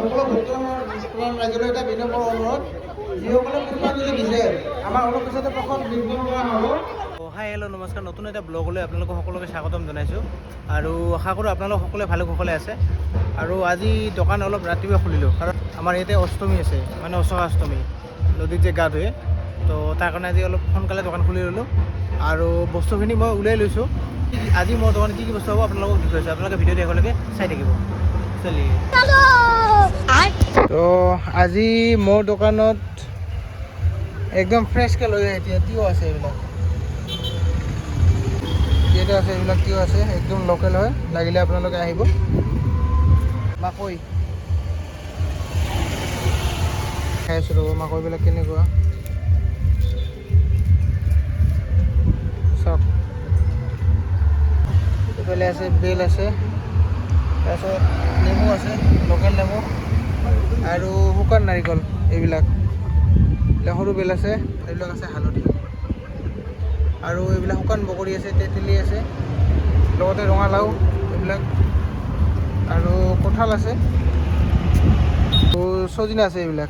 সকলো ভক্তসকলৰ ৰাইজলৈ এটা বিনম্ৰ অনুৰোধ, যিসকলে পুষ্পাঞ্জলি দিছে আমাৰ অলপ পিছতে প্ৰসাদ বিতৰণ কৰা হ'ব। হাই হেল্ল' নমস্কাৰ, নতুন এটা ব্লগলৈ আপোনালোকক সকলোকে স্বাগতম জনাইছোঁ আৰু আশা কৰোঁ আপোনালোক সকলোৱে ভালে কুশলে আছে। আৰু আজি দোকান অলপ ৰাতিপুৱা খুলিলোঁ, কাৰণ আমাৰ ইয়াতে অষ্টমী আছে, মানে অষ্টকা অষ্টমী, নদীত যে গা ধুৱে, তো তাৰ কাৰণে আজি অলপ সোনকালে দোকান খুলি ল'লোঁ আৰু বস্তুখিনি মই উলিয়াই লৈছোঁ। আজি মোৰ দোকানত কি কি বস্তু হ'ব আপোনালোকক দেখুৱাইছোঁ, আপোনালোকে ভিডিঅ' দেখালৈকে চাই থাকিব। তো আজি মোৰ দোকানত একদম ফ্ৰেছকৈ লৈ আহে, এতিয়া তিয়ঁহ আছে, এইবিলাক যিহেতু আছে, এইবিলাক তিয়ঁহ আছে, একদম লোকেল হয়, লাগিলে আপোনালোকে আহিব। মাকৈ খাই আছোঁ ৰ'ব, মাকৈবিলাক কেনেকুৱা চাওক। এইফালে আছে বেল আছে, তাৰপিছত নেমু আছে, লোকেল নেমু আৰু শুকান নাৰিকল, এইবিলাক সৰু বেল আছে, এইবিলাক আছে হালধি আৰু এইবিলাক শুকান বগৰী আছে, তেঁতেলী আছে, লগতে ৰঙালাও এইবিলাক আৰু কঁঠাল আছে, চজিনা আছে, এইবিলাক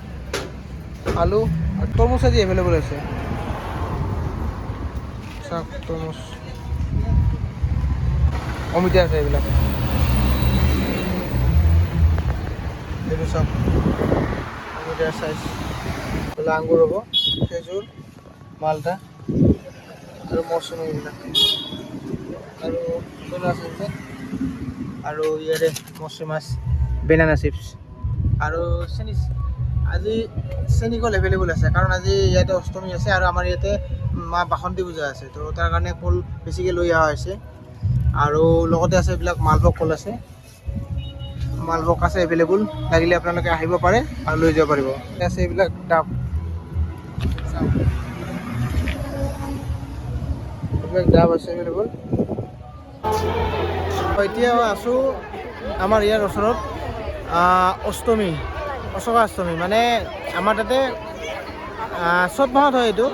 আলু আৰু তৰমুজ আজি এভেইলেবল আছে। চাওক তৰমুজ, অমিতা আছে, এইবিলাক এইটো চাওক অমিতাৰ চাইজ। এইফালে আঙুৰ হ'ব, খেজুৰ, মালটা আৰু মৌচুমী, এইবিলাক আৰু চোলা আছে আৰু ইয়াৰে মৌচুমী মাছ, বেনানা চিপছ আৰু চেনি। আজি চেনিকল এভেইলেবল আছে, কাৰণ আজি ইয়াতে অষ্টমী আছে আৰু আমাৰ ইয়াতে মা বাসন্তী পূজা আছে, তো তাৰ কাৰণে কল বেছিকৈ লৈ অহা হৈছে। আৰু লগতে আছে এইবিলাক মালভোগ কল আছে, মালভোগ আছে এভেইলেবল, লাগিলে আপোনালোকে আহিব পাৰে আৰু লৈ যাব পাৰিব। আছে এইবিলাক ডাব, এইবিলাক ডাব আছে এভেইলেবল। এতিয়া আছোঁ আমাৰ ইয়াৰ ওচৰত অষ্টমী, অষ্টকা অষ্টমী, মানে আমাৰ তাতে চ'ত মাহত হয় এইটো।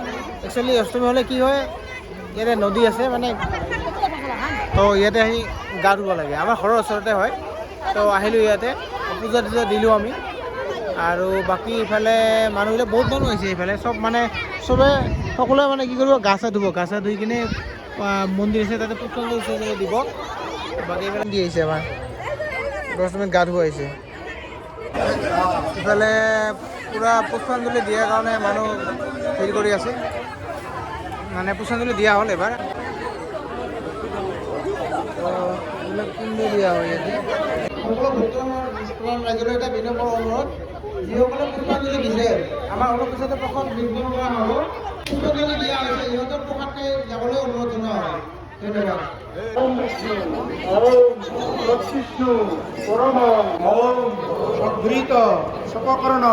একচুৱেলি অষ্টমী হ'লে কি হয়, ইয়াতে নদী আছে, মানে তো ইয়াতে আহি গা ধুব লাগে, আমাৰ ঘৰৰ ওচৰতে হয়। তো আহিলোঁ ইয়াতে, পূজা টুজা দিলোঁ আমি। আৰু বাকী ইফালে মানুহবিলাক বহুত মানুহ আহিছে, এইফালে চব মানে চবে সকলোৱে মানে কি কৰিব, গা চা ধুব, গা চা ধুই কিনে মন্দিৰ আছে তাতে পুষ্পাঞ্জলি দিব। বাকী এইফালে দি আহিছে, আমাৰ 10 মিনিট গা ধুব আহিছে। ইফালে পূৰা পুষ্পাঞ্জলি দিয়াৰ কাৰণে মানুহ হেৰি কৰি আছে, মানে পুষ্পাঞ্জলি দিয়া হ'ল এবাৰ, এইবিলাক কুণ্ড দিয়া হয় ইয়াতে। সকলো ভক্তসকলৰ ৰাইজলৈ এটা বিনম্ৰ অনুৰোধ, যিসকলে পুষ্পাঞ্জলি দিছে আমাৰ অলপ পিছতে প্ৰসাদ বিতৰণ কৰা হ'ব। পুষ্পাঞ্জলি দিয়া হৈছে, ইহঁতৰ প্ৰসাদ খাই যাবলৈ অনুৰোধ জনোৱা হয়। ধন্যবাদ। অঘৃত শপকৰ্ণ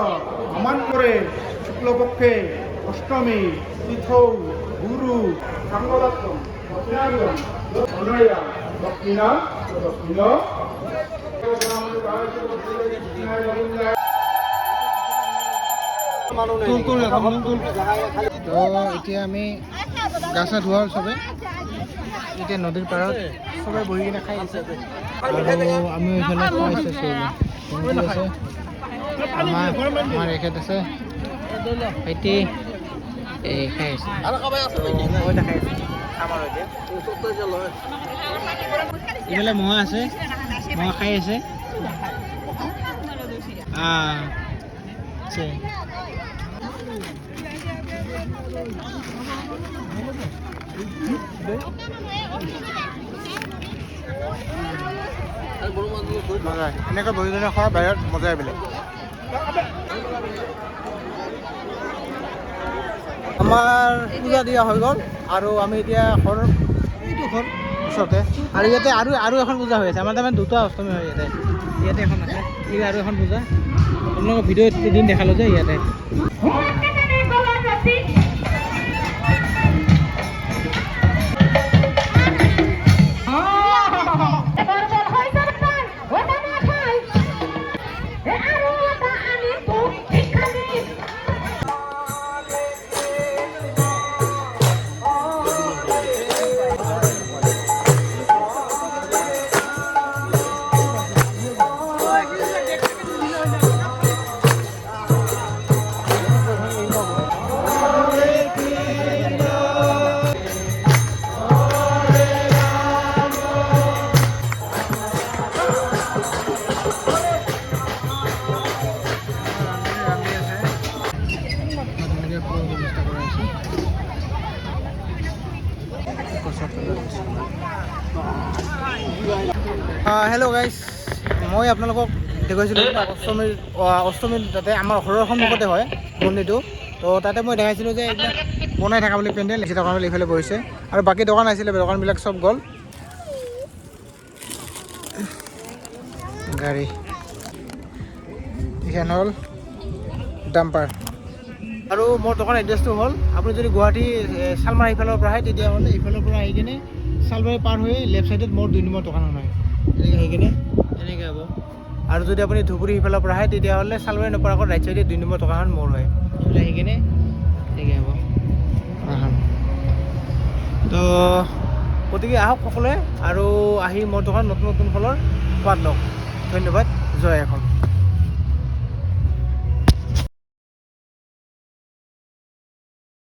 সমান কৰে শুক্লপক্ষে অষ্টমী তিথৌ গুৰু সাঙ্গলক্ষম দক্ষিণা দক্ষিণ। তো এতিয়া আমি গা চা ধোৱা হ'ল চবে, এতিয়া নদীৰ পাৰত চবে বহি কিনে খাই আছে আৰু আমিও এইফালে খাই আছোঁ। আছে আমাৰ এখেত আছে, ভাইটি এই খাই আছে, মই দেখাই আছোঁ আমাৰ এইফালে মহা আছে, মহা খাই আছে। এনেকৈ বহি কিনে খোৱা বাহিৰত মজাই বেলেগ। আমাৰ পূজা দিয়া হৈ গ'ল আৰু আমি এতিয়া ঘৰ, এইটো ঘৰ ওচৰতে, আৰু ইয়াতে আৰু এখন পূজা হৈ আছে। আমাৰ তাৰমানে দুটা অষ্টমী হয় ইয়াতে, ইয়াতে এখন আছে, এই আৰু এখন পূজা আপোনালোকক ভিডিঅ'ত এদিন দেখালোঁ যে ইয়াতে। হেল্ল' গাইজ, মই আপোনালোকক দেখুৱাইছিলোঁ অষ্টমীৰ তাতে আমাৰ ঘৰৰ সন্মুখতে হয় মন্দিৰটো। তো তাতে মই দেখাইছিলোঁ যে এইবিলাক বনাই থকা বুলি পেণ্ডেল লিখি থকা বুলি ইফালে বহিছে আৰু বাকী দোকান আছিলে, দোকানবিলাক চব গ'ল। গাড়ী এইখন হ'ল ডাম্পাৰ। আৰু মোৰ দোকান এড্ৰেছটো হ'ল, আপুনি যদি গুৱাহাটী শালমাৰা ইফালৰ পৰা আহে তেতিয়াহ'লে ইফালৰ পৰা আহি কিনে শালমাৰী পাৰ হৈ লেফ্ট ছাইডত মোৰ 2 নম্বৰ দোকানখন হয়, এনেকৈ আহি কিনে এনেকৈ হ'ব। আৰু যদি আপুনি ধুবুৰী সিফালৰ পৰা আহে তেতিয়াহ'লে শালমাৰী নপৰা আগত ৰাইট ছাইডে 2 নম্বৰ দোকানখন মোৰ হয়, এইফালে আহি কিনে এনেকৈ হ'ব। তো গতিকে আহক সকলোৱে আৰু আহি মোৰ দোকান নতুন নতুন ফলৰ সোৱাদ লওক। ধন্যবাদ। জয় অসম।